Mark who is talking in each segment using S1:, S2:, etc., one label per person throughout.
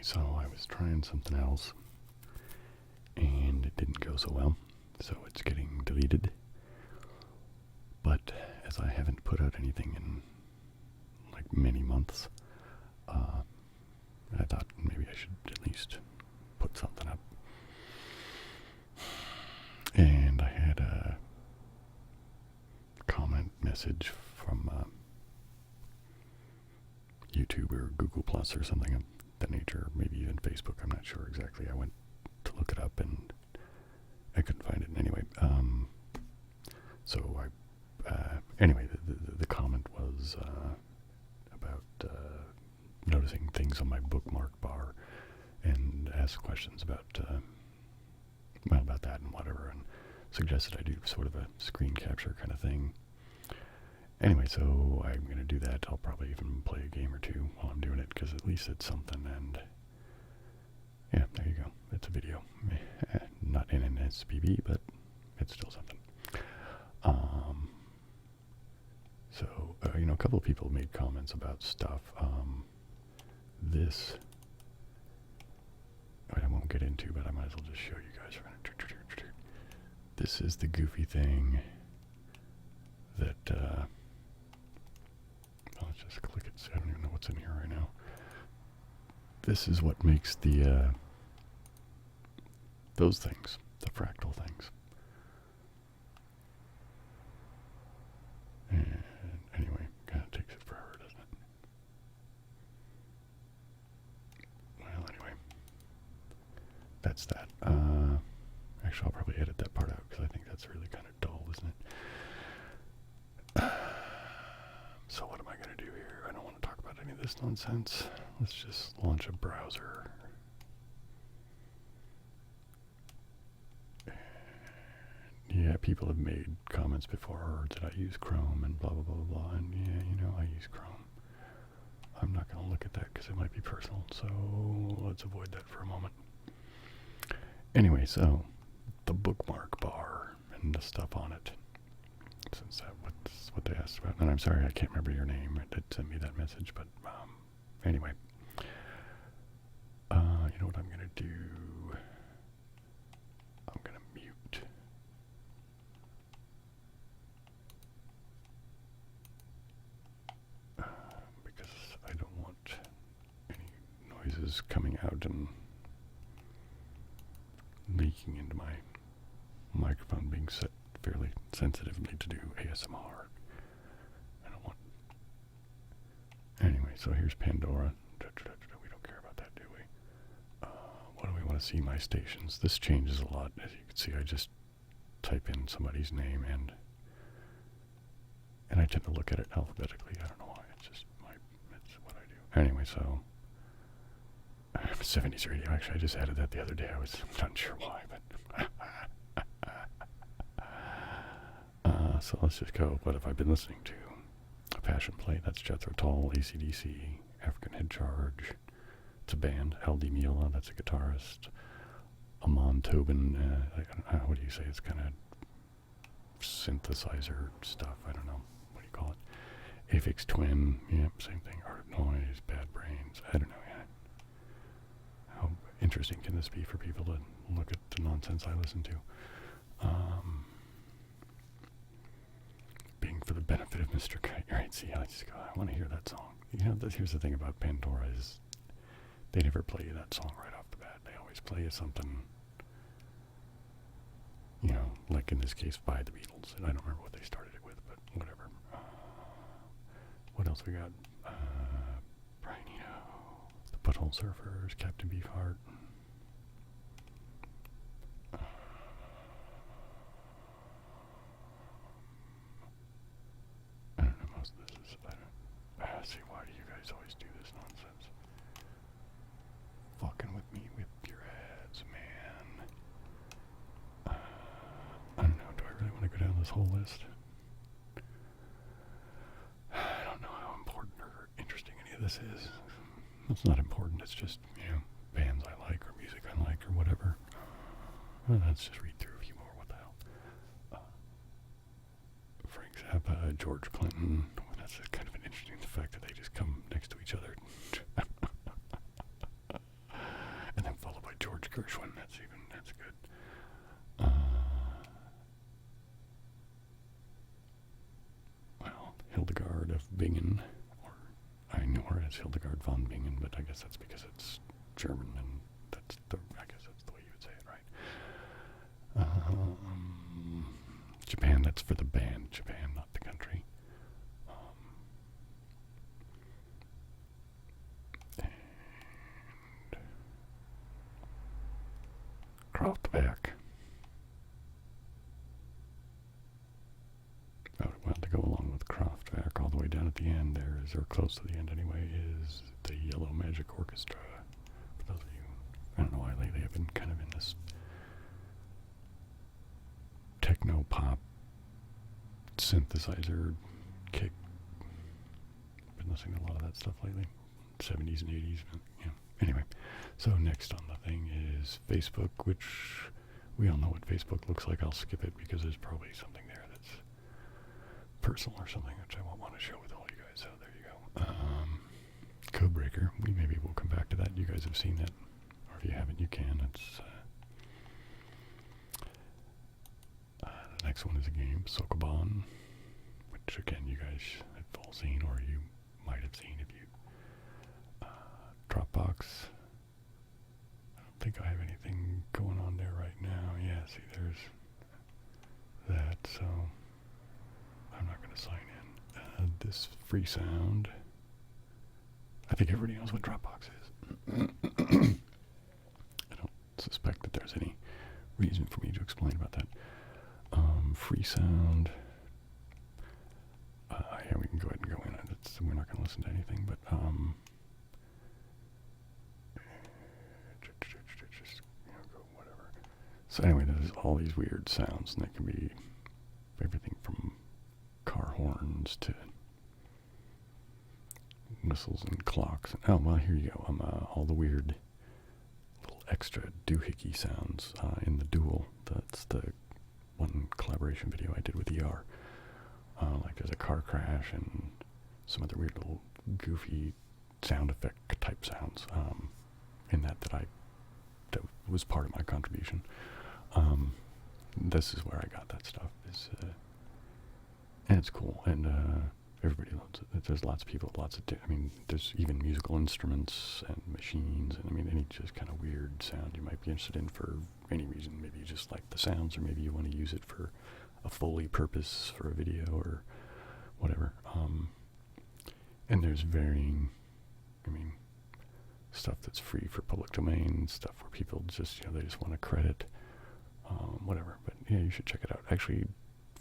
S1: So I was trying something else, and it didn't go so well, so it's getting deleted. But as I haven't put out anything in like many months, I thought maybe I should at least put something up. And I had a comment message from YouTube or Google Plus or something of that nature, maybe even Facebook, I'm not sure exactly. I went to look it up and I couldn't find it anyway. Anyway, the comment was about noticing things on my bookmark bar and asked questions about that and whatever, and suggested I do sort of a screen capture kind of thing. Anyway, so I'm going to do that. I'll probably even play a game or two while I'm doing it, because at least it's something. And yeah, there you go. It's a video. Not in an SPB, but it's still something. A couple of people made comments about stuff. This, I won't get into, but I might as well just show you guys. This is the goofy thing that, let's just click it. I don't even know what's in here right now. This is what makes the, those things, the fractal things. And anyway, kind of takes it forever, doesn't it? Well, anyway, that's that. Actually, I'll probably edit that part out because I think that's really kind of dull, isn't it? So what am I going to do here? I don't want to talk about any of this nonsense. Let's just launch a browser. Yeah, people have made comments before that I use Chrome and blah, blah, blah, blah, blah. And yeah, I use Chrome. I'm not going to look at that because it might be personal, so let's avoid that for a moment. Anyway, so the bookmark bar and the stuff on it, since that's what they asked about. And I'm sorry, I can't remember your name. It did send me that message, but anyway. You know what I'm going to do? I'm going to mute. Because I don't want any noises coming out and leaking into my microphone, being set fairly sensitively to do ASMR. I don't want. Anyway, so here's Pandora. We don't care about that, do we? What do we want to see? My stations. This changes a lot. As you can see, I just type in somebody's name and I tend to look at it alphabetically. I don't know why. It's what I do. Anyway, so 70s radio. Actually, I just added that the other day. I was not sure why, but so let's just go. What have I been listening to? A Passion Play. That's Jethro Tull, AC/DC, African Head Charge. It's a band. Aldi Meola. That's a guitarist. Amon Tobin. What do you say? It's kind of synthesizer stuff. I don't know. What do you call it? Aphex Twin. Yep, same thing. Art of Noise. Bad Brains. I don't know yet. How interesting can this be for people to look at the nonsense I listen to? Being for the benefit of Mr. Kite. Right, see, I want to hear that song. You know, here's the thing about Pandora is they never play you that song right off the bat. They always play you something, you know, like in this case, by the Beatles. And I don't remember what they started it with, but whatever. What else we got? Brian Eno, the Butthole Surfers, Captain Beefheart. I don't know, most of this is, see, why do you guys always do this nonsense? Fucking with me with your ads, man. I don't know, do I really want to go down this whole list? I don't know how important or interesting any of this is. It's not important, it's just, you know, bands I like or music I like or whatever. Well, let's just read through a few more. What the hell? Frank Zappa, George Clinton. Well, that's kind of an interesting fact that they just come next to each other. of Bingen, or I know her as Hildegard von Bingen, but I guess that's because it's German, and I guess that's the way you would say it, right? Japan, that's for the band, Japan, not the country. And Kraftwerk. Oh, well, to go along with Kraftwerk, all the way down at the end there is, or close to the end anyway, is the Yellow Magic Orchestra. For those of you, I don't know why lately I've been kind of in this techno-pop synthesizer kick. Been listening to a lot of that stuff lately. 70s and 80s. But, yeah. Anyway, so next on the thing is Facebook, which we all know what Facebook looks like. I'll skip it because there's probably something there that's personal or something which I won't want to share with all you guys. So there you go. Codebreaker. Maybe we'll come back to that. You guys have seen that, or if you haven't, you can. It's the next one is a game, Sokoban, which again you guys have all seen, or you might have seen if you Dropbox. I don't think I have anything going on there right now. Yeah, see, there's that. So I'm not going to sign in. This free sound. I think everybody knows what Dropbox is. I don't suspect that there's any reason for me to explain about that. Free sound. Yeah, we can go ahead and go in. We're not going to listen to anything, but just go whatever. So anyway, there's all these weird sounds, and they can be everything from car horns to whistles and clocks. And, oh well, here you go. All the weird little extra doohickey sounds in the Duel. That's the one collaboration video I did with ER. Like there's a car crash and some other weird little goofy sound effect type sounds in that was part of my contribution. This is where I got that stuff. And it's cool, and everybody loves it. There's lots of people, there's even musical instruments and machines, and any just kind of weird sound you might be interested in for any reason. Maybe you just like the sounds, or maybe you want to use it for a Foley purpose for a video or whatever. And there's varying, stuff that's free for public domain, stuff where people just, they just want to credit, whatever. But yeah, you should check it out. Actually,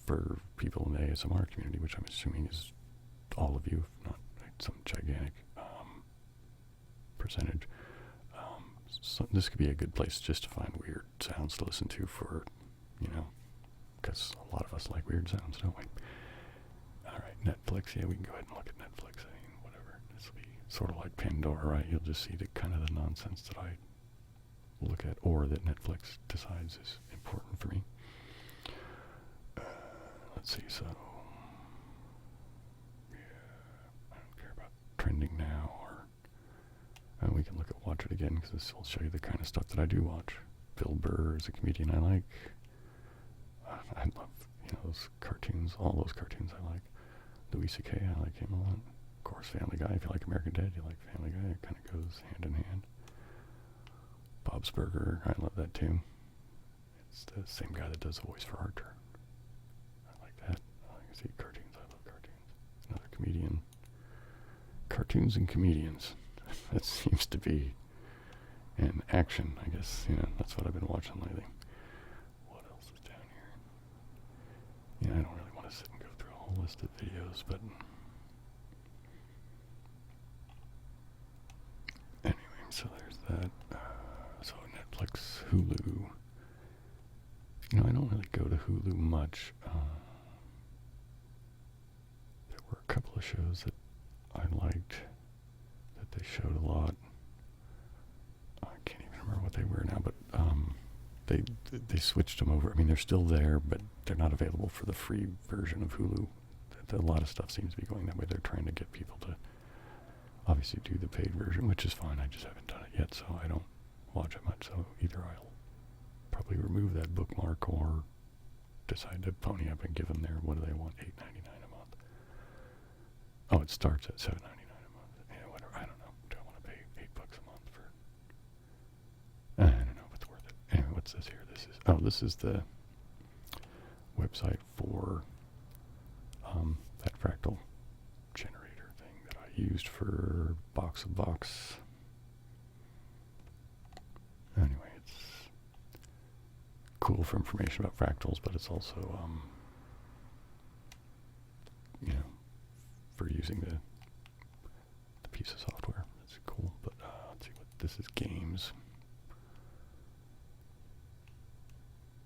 S1: for people in the ASMR community, which I'm assuming is all of you, if not some gigantic percentage, so this could be a good place just to find weird sounds to listen to for, because a lot of us like weird sounds, don't we? All right, Netflix. Yeah, we can go ahead and look at Netflix. Whatever. This will be sort of like Pandora, right? You'll just see the kind of the nonsense that I look at, or that Netflix decides is important for me. Let's see. So, yeah, I don't care about trending now, or we can look at Watch It Again, because this will show you the kind of stuff that I do watch. Bill Burr is a comedian I like. I love, those cartoons, all those cartoons I like. Louis C.K., I like him a lot. Of course, Family Guy. If you like American Dad, you like Family Guy. It kind of goes hand in hand. Bob's Burger, I love that too. It's the same guy that does the voice for Archer. I like that. I like to see cartoons. I love cartoons. Another comedian. Cartoons and comedians. That seems to be an action, I guess. That's what I've been watching lately. What else is down here? I don't really want to sit and go through a whole list of videos, but anyway, so there's that. So Netflix, Hulu. I don't really go to Hulu much. There were a couple of shows that I liked that they showed a lot. I can't even remember what they were now, but they switched them over. They're still there, but they're not available for the free version of Hulu. A lot of stuff seems to be going that way. They're trying to get people to obviously do the paid version, which is fine. I just haven't done it yet, so I don't watch it much. So either I'll probably remove that bookmark or decide to pony up and give them their, what do they want, $8.99 a month. Oh, it starts at $7.99 a month. Yeah, whatever. I don't know. Do I want to pay $8 a month for? I don't know if it's worth it. Anyway, what's this here? This is the website for that fractal generator thing that I used for Box of Box. Anyway, it's cool for information about fractals, but it's also for using the piece of software. It's cool. But let's see what this is. Games.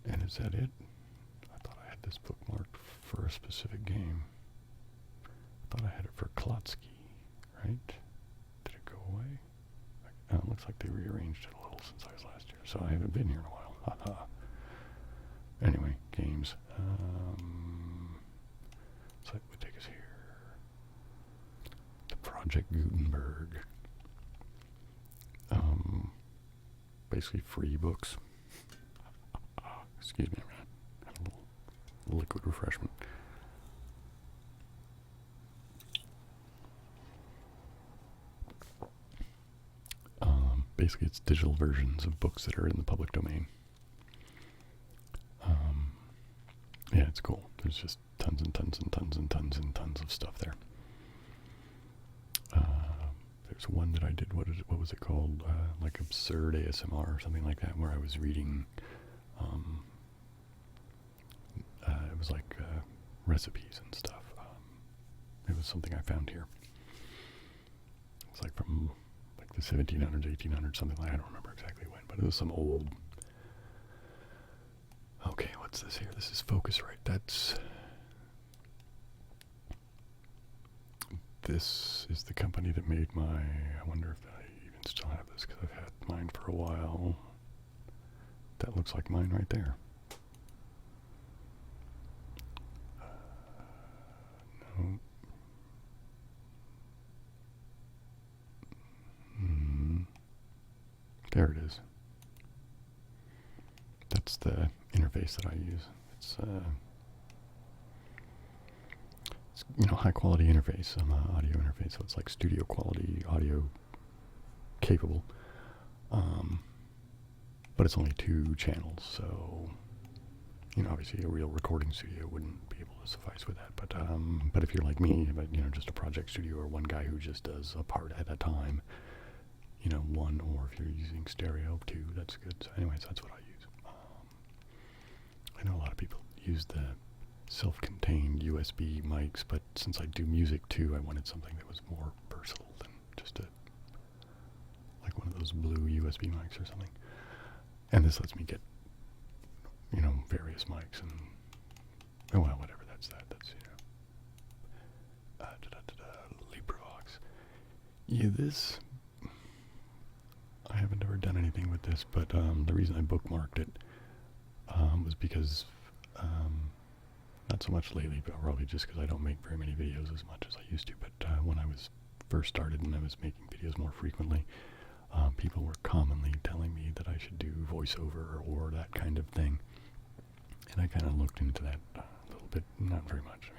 S1: And is that it? I thought I had this bookmarked for a specific game. I thought I had it for Klotsky, right? Did it go away? Oh, it looks like they rearranged it a little since I was last year, so I haven't been here in a while. Haha. Anyway, games. Site would take us here. The Project Gutenberg. Basically free books. Excuse me, I'm going to have a little liquid refreshment. Basically, it's digital versions of books that are in the public domain. Yeah, it's cool. There's just tons and tons and tons and tons and tons of stuff there. There's one that I did. What was it called? Like Absurd ASMR or something like that, where I was reading. It was like recipes and stuff. It was something I found here. It's like from like the 1700s, 1800s, something like that. I don't remember exactly when, but it was some old. Okay, what's this here? This is Focusrite. This is the company that made my. I wonder if I even still have this because I've had mine for a while. That looks like mine right there. No. There it is. That's the interface that I use. It's high quality interface, audio interface, so it's like studio quality audio capable. But it's only 2 channels, so obviously a real recording studio wouldn't be able to suffice with that. But if you're like me, just a project studio or one guy who just does a part at a time, one, or if you're using stereo, 2, that's good. So anyways, that's what I use. I know a lot of people use the self-contained USB mics, but since I do music too, I wanted something that was more versatile than just like one of those blue USB mics or something. And this lets me get, various mics and, whatever, that's that. That's, LibreVox. Yeah, this, I haven't ever done anything with this, but the reason I bookmarked it was because, not so much lately, but probably just because I don't make very many videos as much as I used to. But when I was first started and I was making videos more frequently, people were commonly telling me that I should do voiceover or that kind of thing. And I kind of looked into that a little bit, not very much.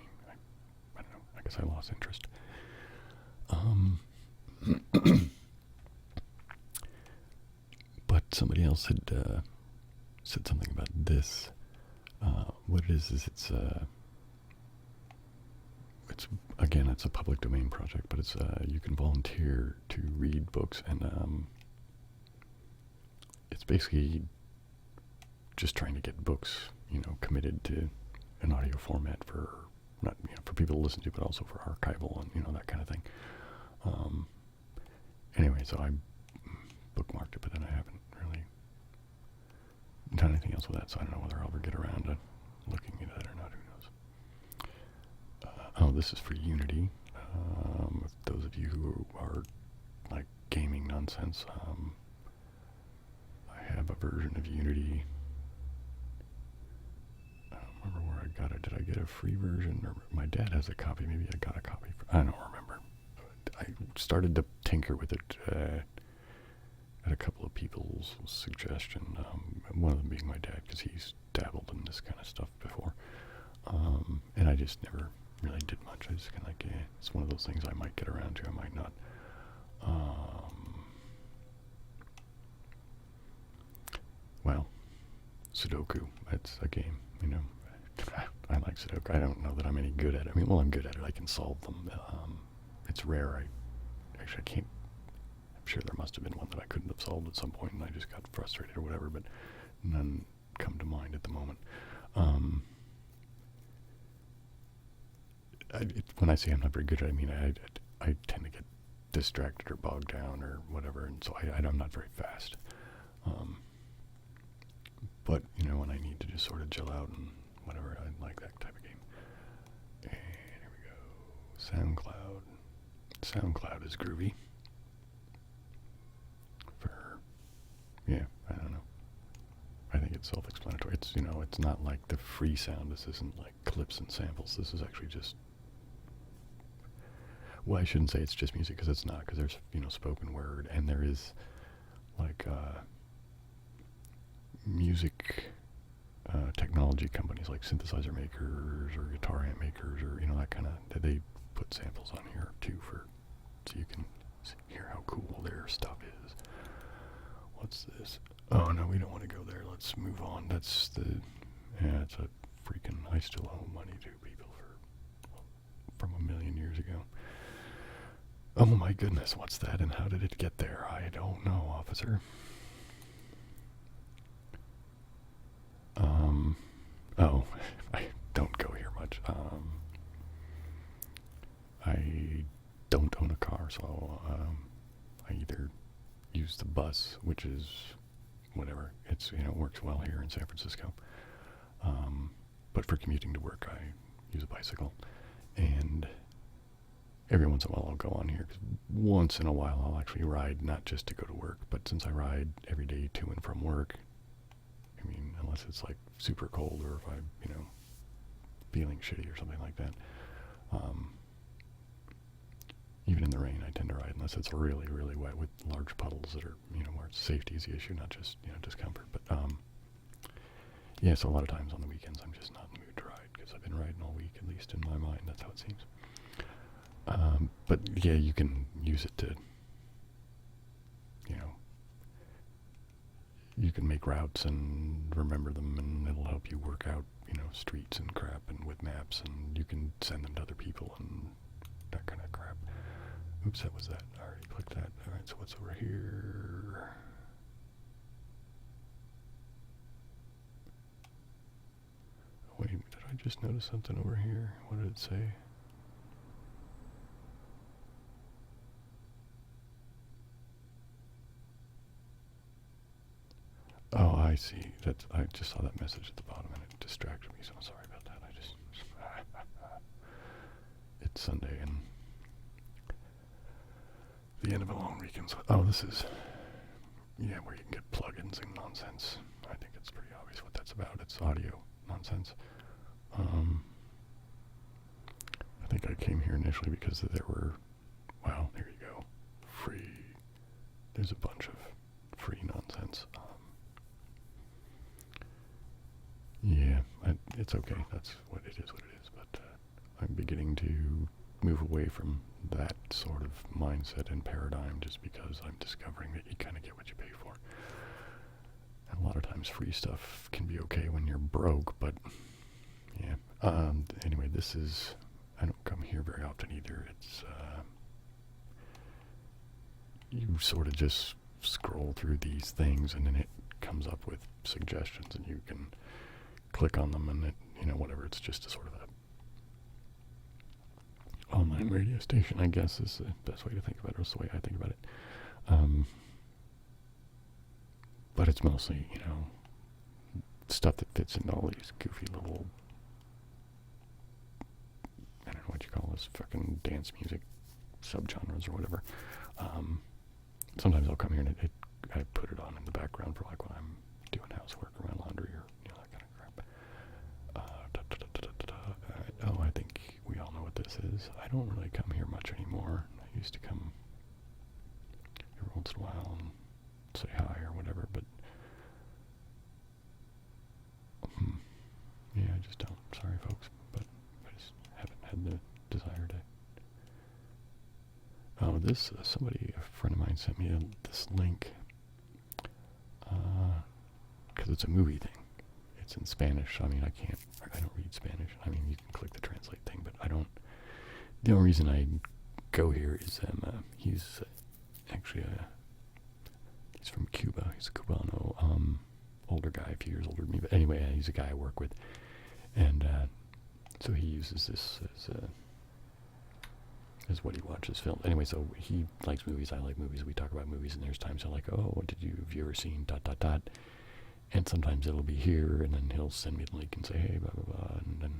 S1: I don't know, I guess I lost interest. But somebody else had said something about this. What it is it's again, it's a public domain project, but it's you can volunteer to read books, and it's basically just trying to get books, committed to an audio format for not for people to listen to, but also for archival and that kind of thing. Anyway, so I bookmarked it, but then I haven't really done anything else with that, so I don't know whether I'll ever get around to looking into that or not. Who knows? This is for Unity. Those of you who are like gaming nonsense, I have a version of Unity. I don't remember where I got it. Did I get a free version, or my dad has a copy? Maybe I got a copy. I don't remember. I started to tinker with it at a couple of people's suggestion. One of them being my dad, because he's dabbled in this kind of stuff before. And I just never really did much. I just kind of like, it's one of those things I might get around to, I might not. Well, Sudoku, it's a game, you know. I like Sudoku. I don't know that I'm any good at it. I mean, well, I'm good at it. I can solve them. It's rare. I can't. I'm sure there must have been one that I couldn't have solved at some point, and I just got frustrated or whatever. But none come to mind at the moment. When I say I'm not very good at it, I mean I tend to get distracted or bogged down or whatever, and so I'm not very fast. But, you know, when I need to just sort of chill out and whatever, I like that type of game. And here we go. SoundCloud. SoundCloud is groovy. Yeah, I don't know. I think it's self-explanatory. It's, you know, it's not like the free sound. This isn't like clips and samples. This is actually just... Well, I shouldn't say it's just music, because it's not, because there's, you know, spoken word, and there is, like, music technology companies like synthesizer makers or guitar amp makers, or, you know, that kind of... They put samples on here, too, so you can hear how cool their stuff is. What's this? Oh, no, we don't want to go there. Let's move on. That's the... Yeah, it's a freaking... I still owe money to people from a million years ago. Oh my goodness, what's that and how did it get there? I don't know, officer. Oh, I don't go here much. I don't own a car, so I either use the bus, which is whatever. It's, you know, works well here in San Francisco. But for commuting to work, I use a bicycle. And every once in a while I'll go on here, because once in a while I'll actually ride, not just to go to work, but since I ride every day to and from work, I mean, unless it's like super cold or if I'm, you know, feeling shitty or something like that, even in the rain I tend to ride, unless it's really, really wet with large puddles that are, you know, where safety is the issue, not just, you know, discomfort. But, yeah, so a lot of times on the weekends I'm just not in the mood to ride, because I've been riding all week, at least in my mind, that's how it seems. But yeah, you can use it to, you know, you can make routes and remember them, and it'll help you work out, you know, streets and crap, and with maps, and you can send them to other people and that kind of crap. Oops, that was that. I already clicked that. Alright, so what's over here? Wait, did I just notice something over here? What did it say? Oh, I see. I just saw that message at the bottom and it distracted me, so I'm sorry about that. It's Sunday and the end of a long weekend. So, oh, this is, yeah, where you can get plugins and nonsense. I think it's pretty obvious what that's about. It's audio nonsense. I think I came here initially because there were, well, there you go, free. There's a bunch of free nonsense. Yeah, it's okay. That's what it is, But I'm beginning to move away from that sort of mindset and paradigm, just because I'm discovering that you kind of get what you pay for. And a lot of times free stuff can be okay when you're broke, but yeah. Anyway, this is... I don't come here very often either. It's... you sort of just scroll through these things, and then it comes up with suggestions, and you can click on them, and it, you know, whatever. It's just a sort of a online radio station, I guess, is the best way to think about it, or the way I think about it. But it's mostly, you know, stuff that fits into all these goofy little, I don't know what you call this, fucking dance music subgenres or whatever. Sometimes I'll come here and I put it on in the background for like when I'm doing housework or my laundry or, you know, that kind of crap. Oh, I think we all know what this is. I don't really come here much anymore. I used to come every once in a while and say hi or whatever, but yeah, I just don't. Sorry, folks, but I just haven't had the desire to Oh, this, a friend of mine sent me this link, because it's a movie thing. It's in Spanish. I mean, I don't read Spanish. I mean, you can click the translate thing, but I don't. The only reason I go here is he's actually he's from Cuba. He's a Cubano, older guy, a few years older than me. But anyway, he's a guy I work with, and so he uses this as what he watches films. Anyway, so he likes movies. I like movies. We talk about movies, and there's times I'm like, oh, have you ever seen ... And sometimes it'll be here, and then he'll send me the link and say, hey, blah, blah, blah, and then,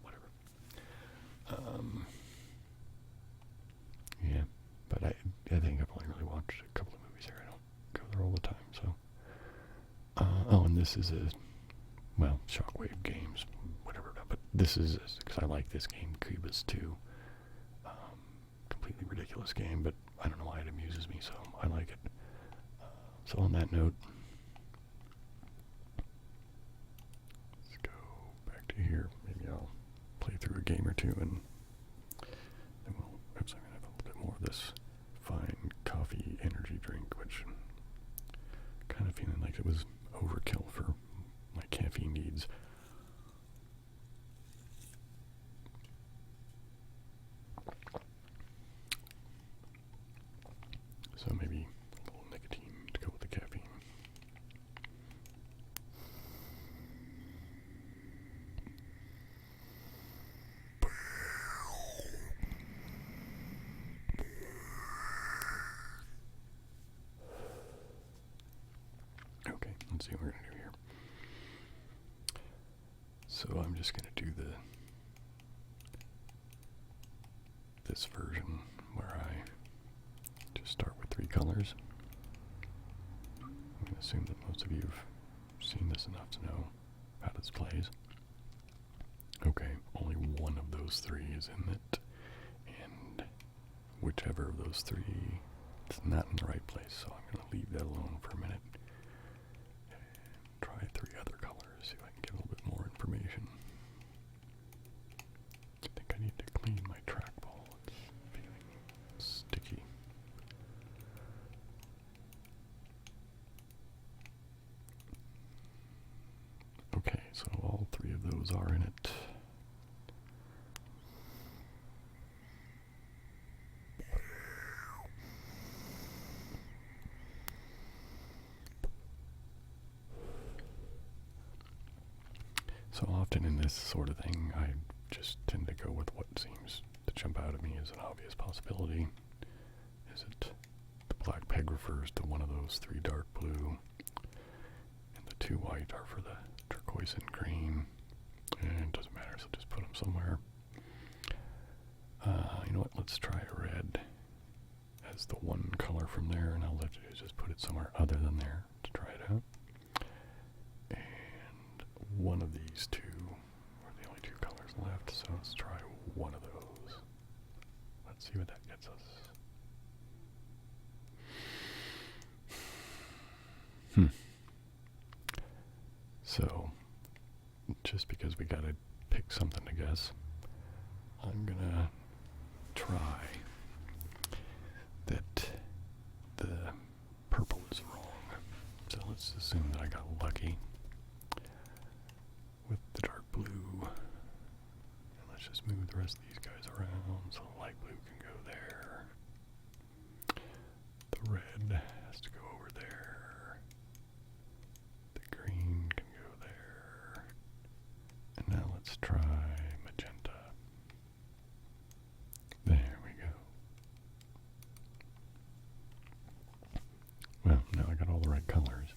S1: whatever. Yeah, but I think I've only really watched a couple of movies here. I don't go there all the time, so. Oh, and this is Shockwave Games, whatever, but this is, because I like this game, Cubas 2. Completely ridiculous game, but I don't know why it amuses me, so I like it. So on that note, here, maybe I'll play through a game or two, and then I'm going to have a little bit more of this fine coffee energy drink, which I'm kind of feeling like it was overkill for my caffeine needs. So maybe a little nicotine to go with the caffeine. Okay, let's see what we're going to do here. So I'm just going to do this version where I just start with 3 colors. I'm going to assume that most of you have seen this enough to know how this plays. Okay, only one of those 3 is in it, and whichever of those 3 is not in the right place, so I'm going to leave that alone for a minute and try 3 other colors, see if I can get a little bit more information. I think I need to clean my trackball. It's feeling sticky. Okay, so all 3 of those are in it. So often in this sort of thing, I just tend to go with what seems to jump out at me as an obvious possibility. Is it the black peg refers to one of those 3 dark blue, and the 2 white are for the turquoise and green, and it doesn't matter, so just put them somewhere. You know what, let's try red as the one color from there, and all I have to do is just put it somewhere other than there to try it out. One of these 2 are the only 2 colors left, so let's try one of those. Let's see what that gets us. So, just because we gotta pick something to guess, I'm gonna try that the purple is wrong. So let's assume that I got lucky with the dark blue. And let's just move the rest of these guys around so the light blue can go there. The red has to go over there. The green can go there. And now let's try magenta. There we go. Well, now I got all the right colors.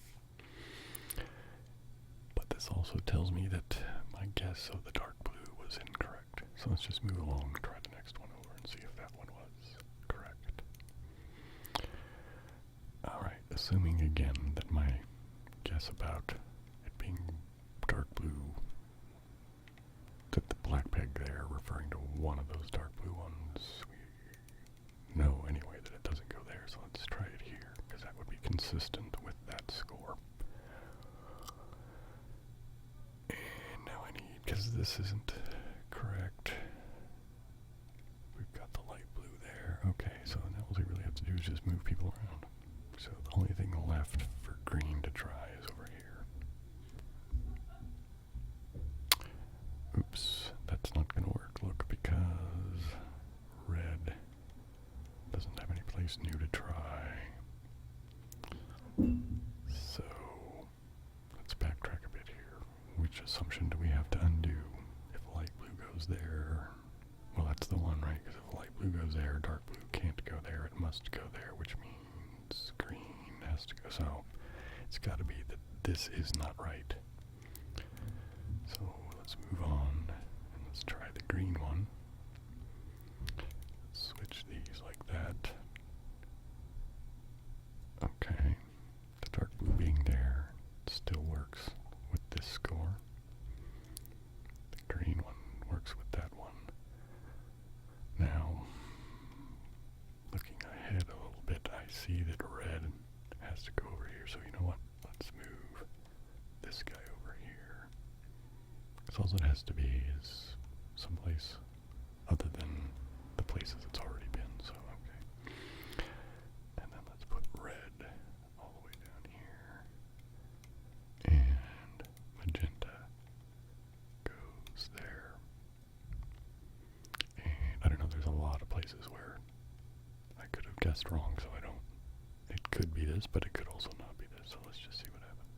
S1: But this also tells me that my guess of the dark blue was incorrect. So let's just move along and try the next one over and see if that one was correct. Alright, assuming again that my guess about it being dark blue, that the black peg there referring to one of those dark blue ones, we know anyway that it doesn't go there, so let's try it here, because that would be consistent with that score. And now I need, because this isn't correct, we've got the light blue there. Okay, so now just move people around. So the only thing left for green to try is over here. Oops, that's not going to work. Look, because red doesn't have any place new to try. So let's backtrack a bit here. Which assumption do we have to undo? If light blue goes there, well, that's the one, right? Because if light blue goes there, dark blue can't go there. It must go there, which means green has to go. So it's got to be that this is not right. So let's move on and let's try the green one. Switch these like that. Okay. The dark blue being there still works with this score. The green one works with that one. Now, looking ahead a little bit, I see that red has to go over here. So you know what? Let's move this guy over here. Because all it has to be is someplace other than the places it's already been. So, okay. And then let's put red all the way down here. And magenta goes there. And I don't know, there's a lot of places where I could have guessed wrong, so I don't. It could be this, but it could also not be this. So let's just see what happens.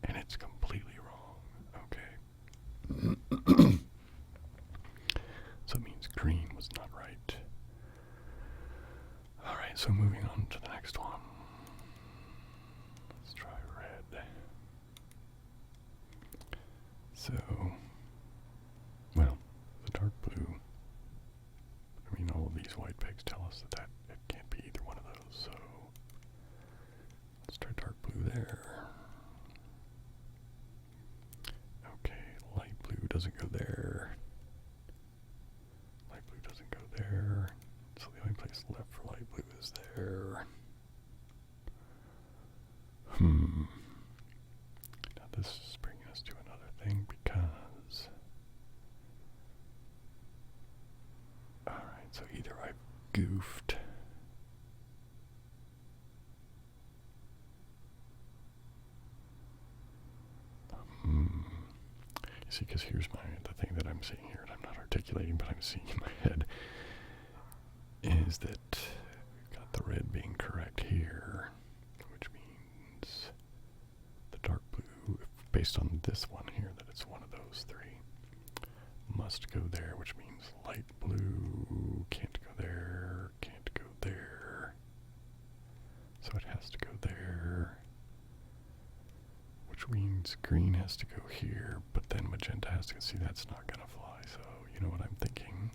S1: And it's completely wrong. Okay. So it means green was not right. Alright, so moving on to the next one. Let's try red. So, well, the dark blue. I mean, all of these white pegs tell us that it can't be either one of those, so let's try dark blue there. Okay, light blue doesn't go there. Light blue doesn't go there. So the only place left for light blue is there. Now this is bringing us to another thing because... Alright, so either I've goofed. You see, because here's the thing that I'm seeing here, and I'm not articulating, but I'm seeing in my head, is that we've got the red being correct here, which means the dark blue, based on this one here, that it's one of those three, must go there, which means light blue can't go there, can't go there, so it has to go there, which means green has to go here, but then magenta has to go. See, that's not going to fly, so you know what I'm thinking?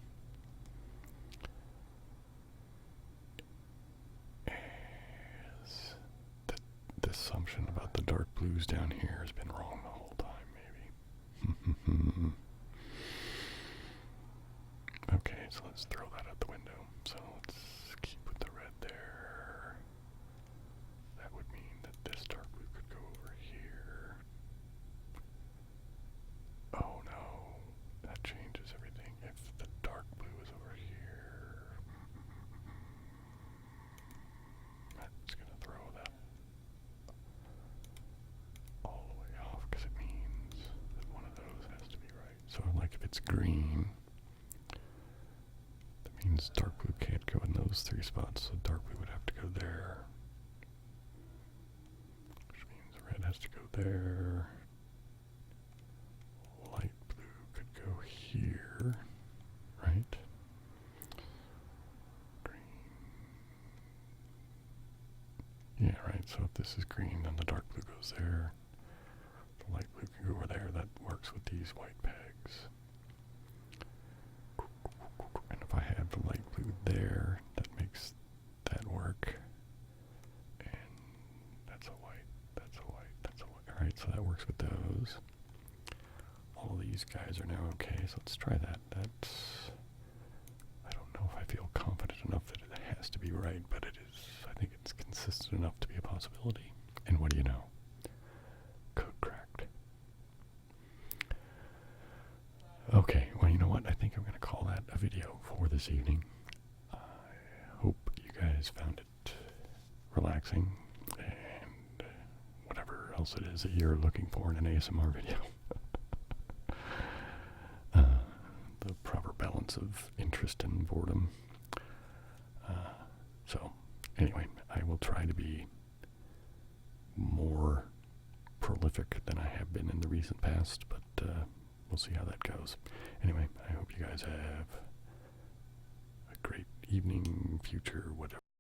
S1: Is that the assumption about the dark blues down here has been wrong the whole time, maybe. Okay, so let's throw that out the window. So let's keep with the red there. That would mean that this dark blue could go over here. Oh no, that changes everything. If the dark blue is over here, that's going to throw that all the way off because it means that one of those has to be right. So like if it's green, that means dark blue can't go in those three spots, so dark blue would have to go there. Which means red has to go there. Light blue could go here, right? Green. Yeah, right, so if this is green, then the dark blue goes there. The light blue can go over there. That works with these white pegs. And if I have the light blue there, that makes that work. And that's a white, that's a white, that's a white. Alright, so that works with those. All of these guys are now okay, so let's try that. That's... I don't know if I feel confident enough that it has to be right, but it is. I think it's consistent enough to be a possibility. And what do you know? Code cracked. Okay, well, you know what? I think I'm going to call that a video for this evening. I hope you guys found it relaxing, and whatever else it is that you're looking for in an ASMR video. The proper balance of interest and boredom. So, anyway, I will try to be more prolific than I have been in the recent past, but we'll see how that goes. Anyway, I hope you guys have a great evening, future, whatever.